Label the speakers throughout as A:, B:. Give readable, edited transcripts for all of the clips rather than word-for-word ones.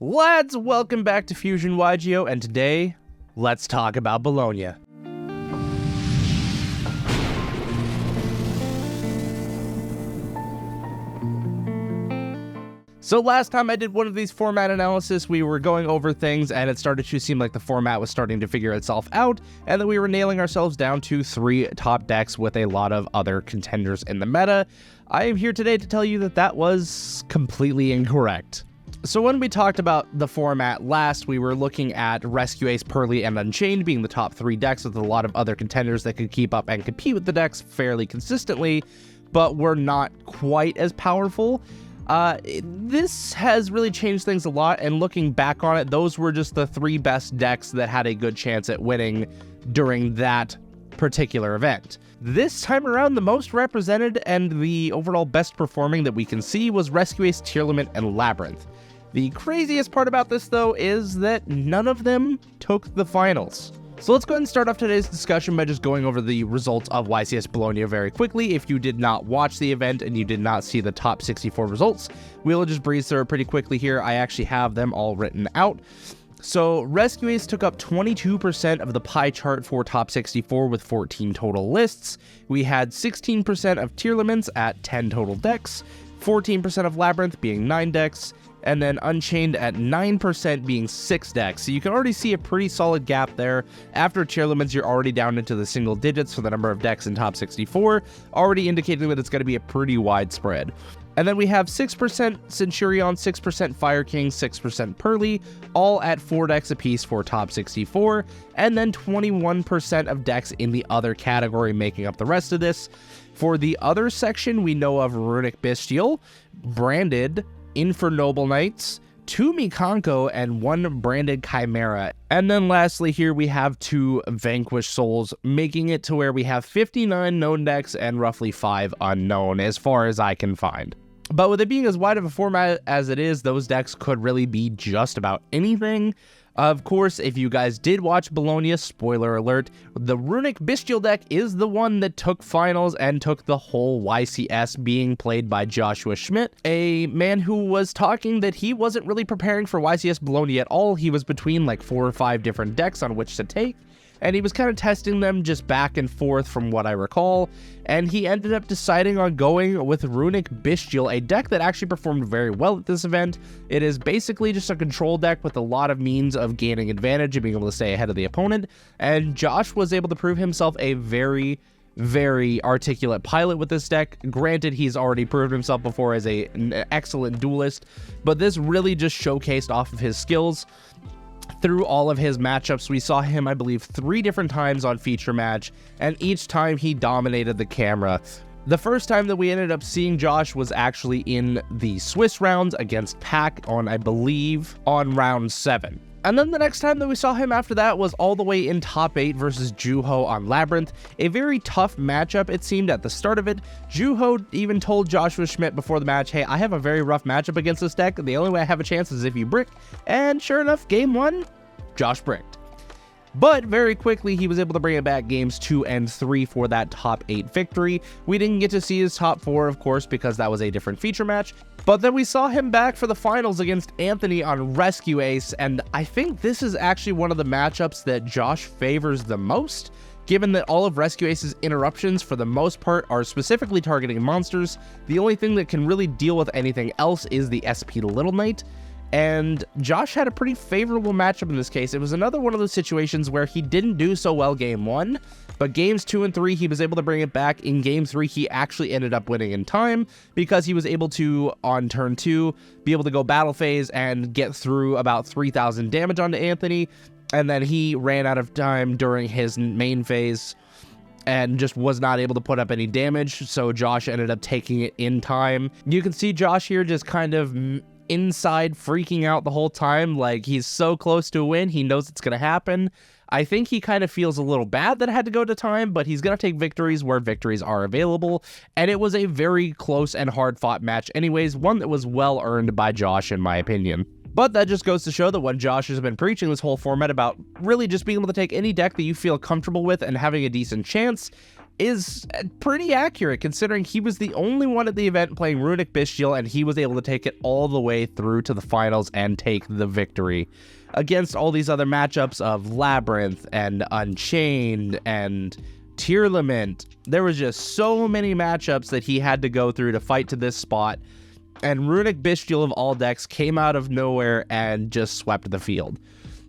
A: Lads, welcome back to Fusion YGO, and today, let's talk about Bologna. So last time I did one of these format analysis, we were going over things and it started to seem like the format was starting to figure itself out, and that we were nailing ourselves down to 3 top decks with a lot of other contenders in the meta. I am here today to tell you that that was completely incorrect. So when we talked about the format last, we were looking at Rescue Ace, Pearly, and Unchained being the top 3 decks with a lot of other contenders that could keep up and compete with the decks fairly consistently, but were not quite as powerful. This has really changed things a lot, and looking back on it, those were just the 3 best decks that had a good chance at winning during that particular event. This time around, the most represented and the overall best performing that we can see was Rescue Ace, Tearlament, and Labyrinth. The craziest part about this, though, is that none of them took the finals. So let's go ahead and start off today's discussion by just going over the results of YCS Bologna very quickly. If you did not watch the event and you did not see the top 64 results, we'll just breeze through it pretty quickly here. I actually have them all written out. So Rescue Ace took up 22% of the pie chart for top 64 with 14 total lists. We had 16% of Tearlaments at 10 total decks, 14% of Labyrinth being 9 decks, and then Unchained at 9% being 6 decks. So you can already see a pretty solid gap there. After Tearlaments, you're already down into the single digits for the number of decks in top 64, already indicating that it's going to be a pretty wide spread. And then we have 6% Centurion, 6% Fire King, 6% Pearly, all at 4 decks apiece for top 64, and then 21% of decks in the other category making up the rest of this. For the other section, we know of Runic Bestial, Branded, Infernoble Knights, 2 Mikanko, and 1 Branded Chimera. And then lastly here we have 2 Vanquished Souls, making it to where we have 59 known decks and roughly 5 unknown as far as I can find. But with it being as wide of a format as it is, those decks could really be just about anything. Of course, if you guys did watch Bologna, spoiler alert, the Runic Bestial deck is the one that took finals and took the whole YCS, being played by Joshua Schmidt, a man who was talking that he wasn't really preparing for YCS Bologna at all. He was between like 4 or 5 different decks on which to take, and he was kind of testing them just back and forth from what I recall, and he ended up deciding on going with Runic Bestial, a deck that actually performed very well at this event. It is basically just a control deck with a lot of means of gaining advantage and being able to stay ahead of the opponent, and Josh was able to prove himself a very articulate pilot with this deck. Granted, he's already proved himself before as an excellent duelist, but this really just showcased off of his skills. Through all of his matchups, we saw him, I believe, 3 different times on feature match, and each time he dominated the camera. The first time that we ended up seeing Josh was actually in the Swiss rounds against Pac on, I believe, on round 7. And then the next time that we saw him after that was all the way in top 8 versus Juho on Labyrinth. A very tough matchup, it seemed, at the start of it. Juho even told Joshua Schmidt before the match, hey, I have a very rough matchup against this deck. The only way I have a chance is if you brick. And sure enough, game 1, Josh bricked. But very quickly, he was able to bring it back games 2 and 3 for that top 8 victory. We didn't get to see his top 4, of course, because that was a different feature match. But then we saw him back for the finals against Anthony on Rescue Ace, and I think this is actually one of the matchups that Josh favors the most, given that all of Rescue Ace's interruptions, for the most part, are specifically targeting monsters. The only thing that can really deal with anything else is the SP Little Knight. And Josh had a pretty favorable matchup in this case. It was another one of those situations where he didn't do so well game 1, but games 2 and 3, he was able to bring it back. In game 3, he actually ended up winning in time because he was able to, on turn 2, be able to go battle phase and get through about 3,000 damage onto Anthony, and then he ran out of time during his main phase and just was not able to put up any damage, so Josh ended up taking it in time. You can see Josh here just kind of inside freaking out the whole time, like he's so close to a win, he knows it's gonna happen. I think he kind of feels a little bad that it had to go to time, but he's gonna take victories where victories are available, and it was a very close and hard-fought match anyways, one that was well earned by Josh in my opinion. But that just goes to show that what Josh has been preaching this whole format about really just being able to take any deck that you feel comfortable with and having a decent chance, is pretty accurate, considering he was the only one at the event playing Runic Bestial, and he was able to take it all the way through to the finals and take the victory against all these other matchups of Labyrinth and Unchained and Tearlament. There was just so many matchups that he had to go through to fight to this spot, and Runic Bestial of all decks came out of nowhere and just swept the field.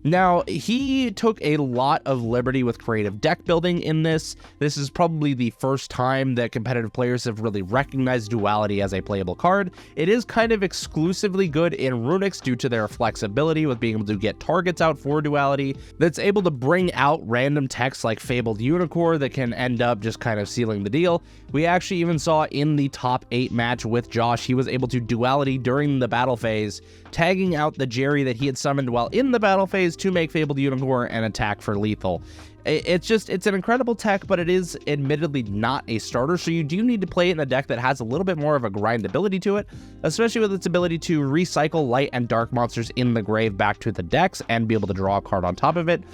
A: Now, he took a lot of liberty with creative deck building in this. This is probably the first time that competitive players have really recognized Duality as a playable card. It is kind of exclusively good in Runics due to their flexibility with being able to get targets out for Duality, that's able to bring out random text like Fabled Unicorn that can end up just kind of sealing the deal. We actually even saw in the top 8 match with Josh, he was able to Duality during the battle phase, tagging out the Jerry that he had summoned while in the battle phase to make Fabled Unicorn and attack for lethal. It's an incredible tech, but it is admittedly not a starter, so you do need to play it in a deck that has a little bit more of a grindability to it, especially with its ability to recycle light and dark monsters in the grave back to the decks and be able to draw a card on top of it.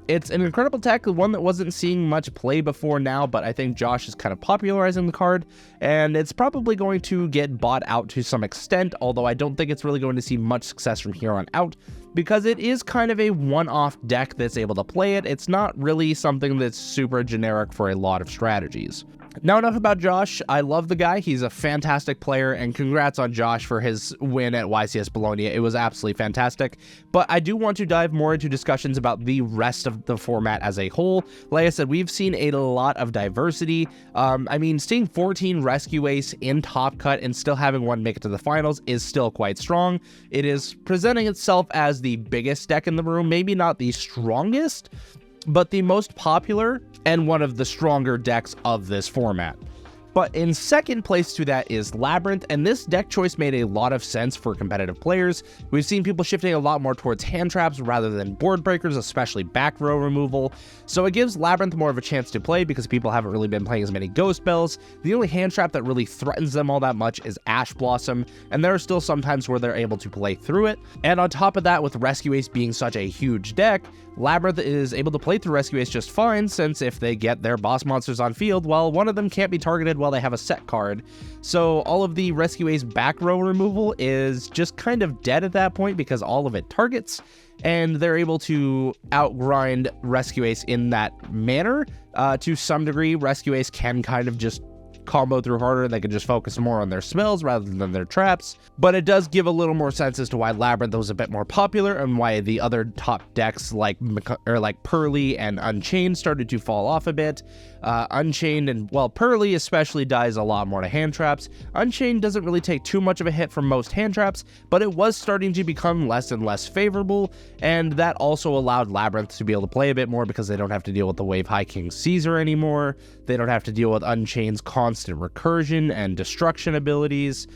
A: It's an incredible tech, one that wasn't seeing much play before now, but I think Josh is kind of popularizing the card, and it's probably going to get bought out to some extent, although I don't think it's really going to see much success from here on out, because it is kind of a one-off deck that's able to play it. It's not really something that's super generic for a lot of strategies. Now, enough about Josh. I love the guy. He's a fantastic player, and congrats on Josh for his win at YCS Bologna. It was absolutely fantastic. But I do want to dive more into discussions about the rest of the format as a whole. Like I said, we've seen a lot of diversity. I mean, seeing 14 Rescue Ace in Top Cut and still having one make it to the finals is still quite strong. It is presenting itself as the biggest deck in the room, maybe not the strongest, but the most popular and one of the stronger decks of this format. But in second place to that is Labyrinth, and this deck choice made a lot of sense for competitive players. We've seen people shifting a lot more towards hand traps rather than board breakers, especially back row removal. So it gives Labyrinth more of a chance to play because people haven't really been playing as many Ghost Bells. The only hand trap that really threatens them all that much is Ash Blossom, and there are still some times where they're able to play through it. And on top of that, with Rescue Ace being such a huge deck, Labyrinth is able to play through Rescue Ace just fine, since if they get their boss monsters on field, well, one of them can't be targeted while they have a set card. So all of the Rescue Ace back row removal is just kind of dead at that point because all of it targets, and they're able to outgrind Rescue Ace in that manner. To some degree, Rescue Ace can kind of just combo through harder. They can just focus more on their spells rather than their traps, but it does give a little more sense as to why Labyrinth was a bit more popular and why the other top decks like Pearly and Unchained started to fall off a bit. Unchained and, well, Pearly especially dies a lot more to hand traps. Unchained doesn't really take too much of a hit from most hand traps, but it was starting to become less and less favorable, and that also allowed Labyrinth to be able to play a bit more because they don't have to deal with the Wave High King Caesar anymore. They don't have to deal with Unchained's constant recursion and destruction abilities.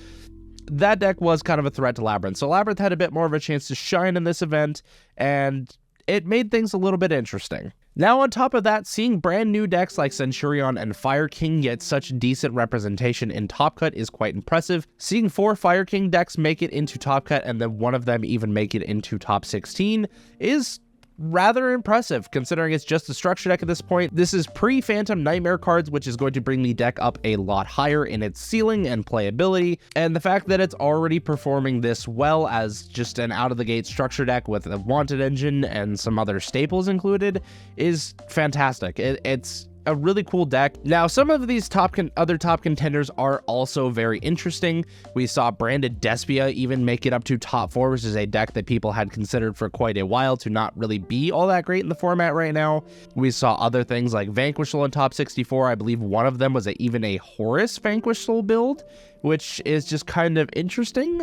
A: That deck was kind of a threat to Labyrinth, so Labyrinth had a bit more of a chance to shine in this event, and it made things a little bit interesting. Now, on top of that, seeing brand new decks like Centurion and Fire King get such decent representation in Top Cut is quite impressive. Seeing 4 Fire King decks make it into Top Cut and then one of them even make it into Top 16 is rather impressive, considering it's just a structure deck at this point. This is pre-Phantom Nightmare cards, which is going to bring the deck up a lot higher in its ceiling and playability, and the fact that it's already performing this well as just an out-of-the-gate structure deck with a Wanted engine and some other staples included is fantastic. It's a really cool deck. Now, some of these other top contenders are also very interesting. We saw Branded Despia even make it up to top 4, which is a deck that people had considered for quite a while to not really be all that great in the format right now. We saw other things like Vanquish Soul in top 64. I believe one of them was even a Horus Vanquish Soul build, which is just kind of interesting.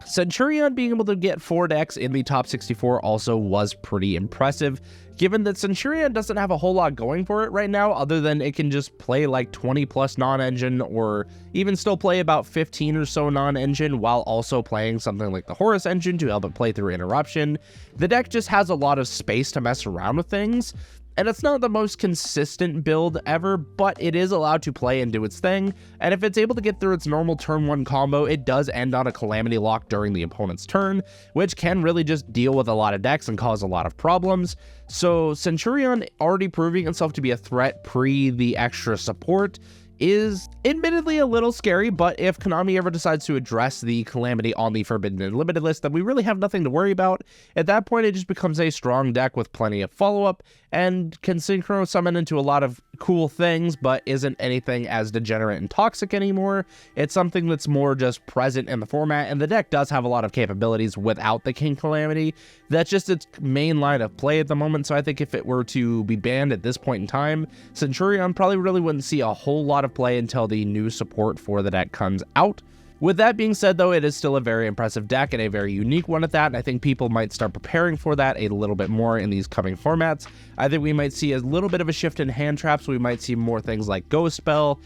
A: Centurion being able to get 4 decks in the top 64 also was pretty impressive, given that Centurion doesn't have a whole lot going for it right now, other than it can just play like 20 plus non-engine, or even still play about 15 or so non-engine, while also playing something like the Horus engine to help it play through Interruption. The deck just has a lot of space to mess around with things, And it's not the most consistent build ever, but it is allowed to play and do its thing, and if it's able to get through its normal turn 1 combo, it does end on a Calamity lock during the opponent's turn, which can really just deal with a lot of decks and cause a lot of problems. So Centurion already proving itself to be a threat pre the extra support is admittedly a little scary, but if Konami ever decides to address the Calamity on the Forbidden and Limited list, then we really have nothing to worry about. At that point, it just becomes a strong deck with plenty of follow-up, and can synchro summon into a lot of cool things, but isn't anything as degenerate and toxic anymore. It's something that's more just present in the format, and the deck does have a lot of capabilities without the King Calamity. That's just its main line of play at the moment, so I think if it were to be banned at this point in time, Centurion probably really wouldn't see a whole lot of play until the new support for the deck comes out. With that being said, though, it is still a very impressive deck and a very unique one at that, and I think people might start preparing for that a little bit more in these coming formats. I think we might see a little bit of a shift in hand traps. We might see more things like Ghost Spell.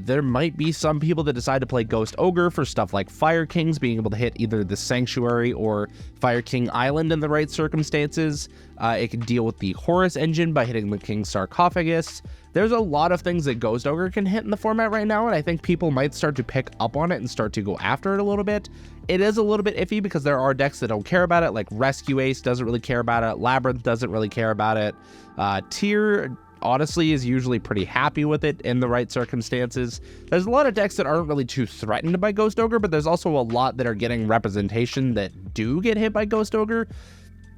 A: There might be some people that decide to play Ghost Ogre for stuff like Fire Kings, being able to hit either the Sanctuary or Fire King Island in the right circumstances. It can deal with the Horus engine by hitting the King's Sarcophagus. There's a lot of things that Ghost Ogre can hit in the format right now, and I think people might start to pick up on it and start to go after it a little bit. It is a little bit iffy because there are decks that don't care about it, like Rescue Ace doesn't really care about it, Labyrinth doesn't really care about it, Tyr honestly is usually pretty happy with it in the right circumstances. There's a lot of decks that aren't really too threatened by Ghost Ogre, but there's also a lot that are getting representation that do get hit by Ghost Ogre.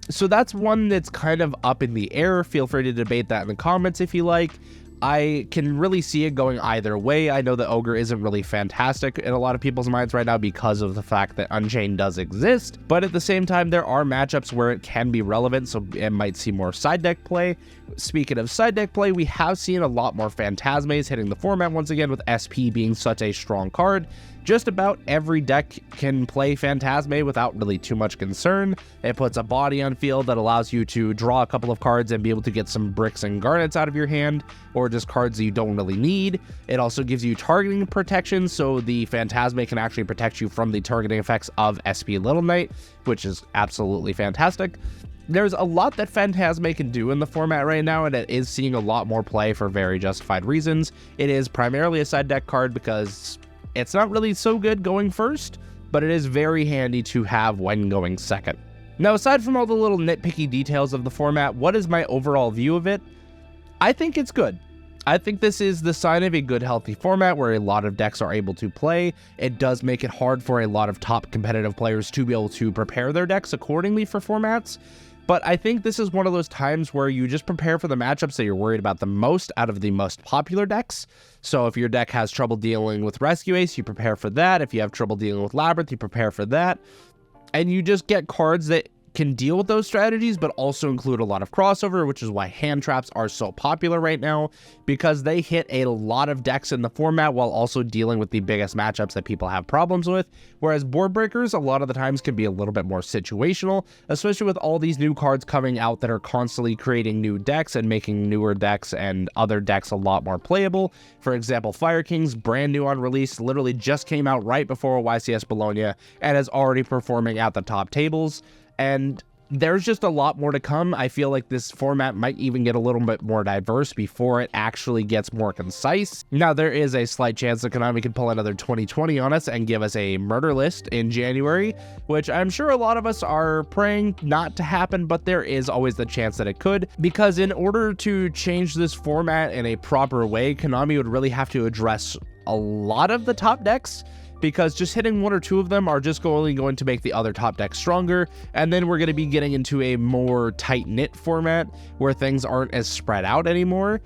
A: So that's one that's kind of up in the air. Feel free to debate that in the comments if you like. I can really see it going either way. I know that Ogre isn't really fantastic in a lot of people's minds right now because of the fact that Unchained does exist, but at the same time, there are matchups where it can be relevant, so it might see more side deck play. Speaking of side deck play, we have seen a lot more Phantasmes hitting the format once again, with SP being such a strong card. Just about every deck can play Phantasme without really too much concern. It puts a body on field that allows you to draw a couple of cards and be able to get some bricks and garnets out of your hand, or just cards that you don't really need. It also gives you targeting protection, so the Phantasme can actually protect you from the targeting effects of SP Little Knight, which is absolutely fantastic. There's a lot that Phantasme can do in the format right now, and it is seeing a lot more play for very justified reasons. It is primarily a side deck card because it's not really so good going first, but it is very handy to have when going second. Now, aside from all the little nitpicky details of the format, what is my overall view of it? I think it's good. I think this is the sign of a good, healthy format where a lot of decks are able to play. It does make it hard for a lot of top competitive players to be able to prepare their decks accordingly for formats. But I think this is one of those times where you just prepare for the matchups that you're worried about the most out of the most popular decks. So if your deck has trouble dealing with Rescue Ace, you prepare for that. If you have trouble dealing with Labyrinth, you prepare for that. And you just get cards that can deal with those strategies, but also include a lot of crossover, which is why hand traps are so popular right now, because they hit a lot of decks in the format while also dealing with the biggest matchups that people have problems with. Whereas board breakers a lot of the times can be a little bit more situational, especially with all these new cards coming out that are constantly creating new decks and making newer decks and other decks a lot more playable. For example, Fire King's brand new on release, literally just came out right before YCS Bologna and is already performing at the top tables. And there's just a lot more to come. I feel like this format might even get a little bit more diverse before it actually gets more concise. Now, there is a slight chance that Konami could pull another 2020 on us and give us a murder list in January, which I'm sure a lot of us are praying not to happen, but there is always the chance that it could, because in order to change this format in a proper way, Konami would really have to address a lot of the top decks, because just hitting one or two of them are just only going to make the other top decks stronger, and then we're going to be getting into a more tight-knit format where things aren't as spread out anymore.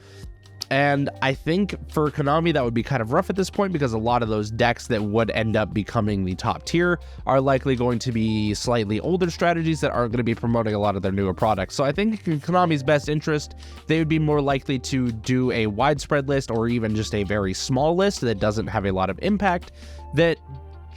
A: And I think for Konami that would be kind of rough at this point, because a lot of those decks that would end up becoming the top tier are likely going to be slightly older strategies that aren't going to be promoting a lot of their newer products. So I think in Konami's best interest, they would be more likely to do a widespread list, or even just a very small list that doesn't have a lot of impact, that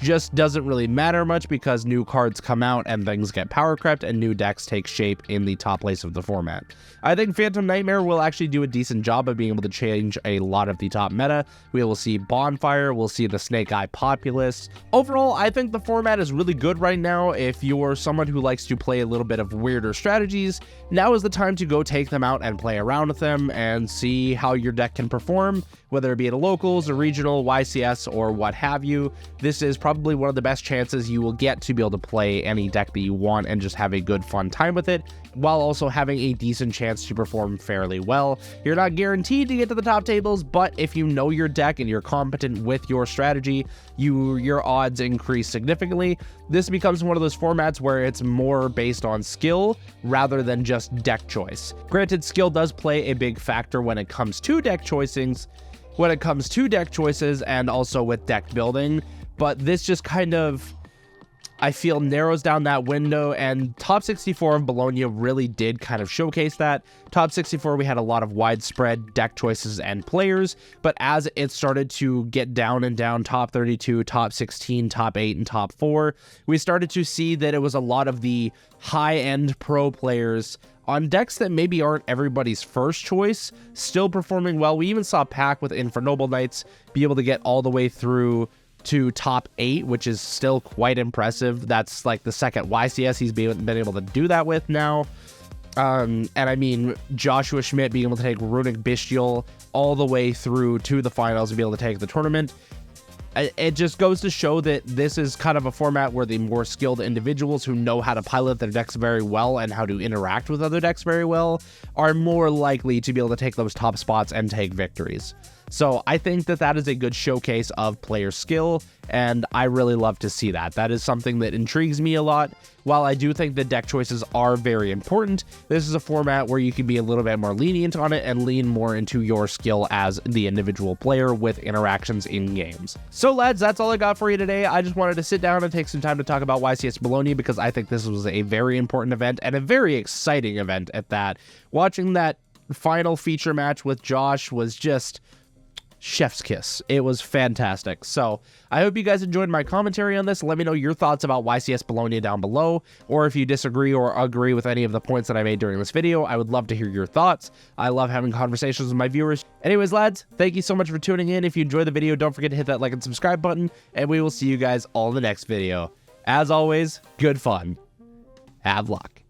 A: just doesn't really matter much because new cards come out and things get power crept and new decks take shape in the top place of the format. I think Phantom Nightmare will actually do a decent job of being able to change a lot of the top meta. We will see Bonfire, we'll see the Snake Eye Populist. Overall, I think the format is really good right now. If you're someone who likes to play a little bit of weirder strategies, now is the time to go take them out and play around with them and see how your deck can perform, whether it be at a locals, a regional, YCS, or what have you. This is probably one of the best chances you will get to be able to play any deck that you want and just have a good fun time with it, while also having a decent chance to perform fairly well. You're not guaranteed to get to the top tables, but if you know your deck and you're competent with your strategy, your odds increase significantly. This becomes one of those formats where it's more based on skill rather than just deck choice. Granted, skill does play a big factor when it comes to deck choices, and also with deck building, but this just kind of, I feel, narrows down that window, and Top 64 of Bologna really did kind of showcase that. Top 64, we had a lot of widespread deck choices and players, but as it started to get down and down, Top 32, Top 16, Top 8, and Top 4, we started to see that it was a lot of the high-end pro players on decks that maybe aren't everybody's first choice, still performing well. We even saw Pack with Infernoble Knights be able to get all the way through to top 8, which is still quite impressive. That's like the second YCS he's been able to do that with now. And I mean, Joshua Schmidt being able to take Runic Bestial all the way through to the finals and be able to take the tournament. It just goes to show that this is kind of a format where the more skilled individuals who know how to pilot their decks very well and how to interact with other decks very well are more likely to be able to take those top spots and take victories. So I think that that is a good showcase of player skill, and I really love to see that. That is something that intrigues me a lot. While I do think the deck choices are very important, this is a format where you can be a little bit more lenient on it and lean more into your skill as the individual player with interactions in games. So lads, that's all I got for you today. I just wanted to sit down and take some time to talk about YCS Bologna because I think this was a very important event and a very exciting event at that. Watching that final feature match with Josh was just chef's kiss. It was fantastic. So I hope you guys enjoyed my commentary on this. Let me know your thoughts about YCS Bologna down below, or if you disagree or agree with any of the points that I made during this video. I would love to hear your thoughts. I love having conversations with my viewers. Anyways, lads, thank you so much for tuning in. If you enjoyed the video, don't forget to hit that like and subscribe button, and we will see you guys all in the next video. As always, good fun. Have luck.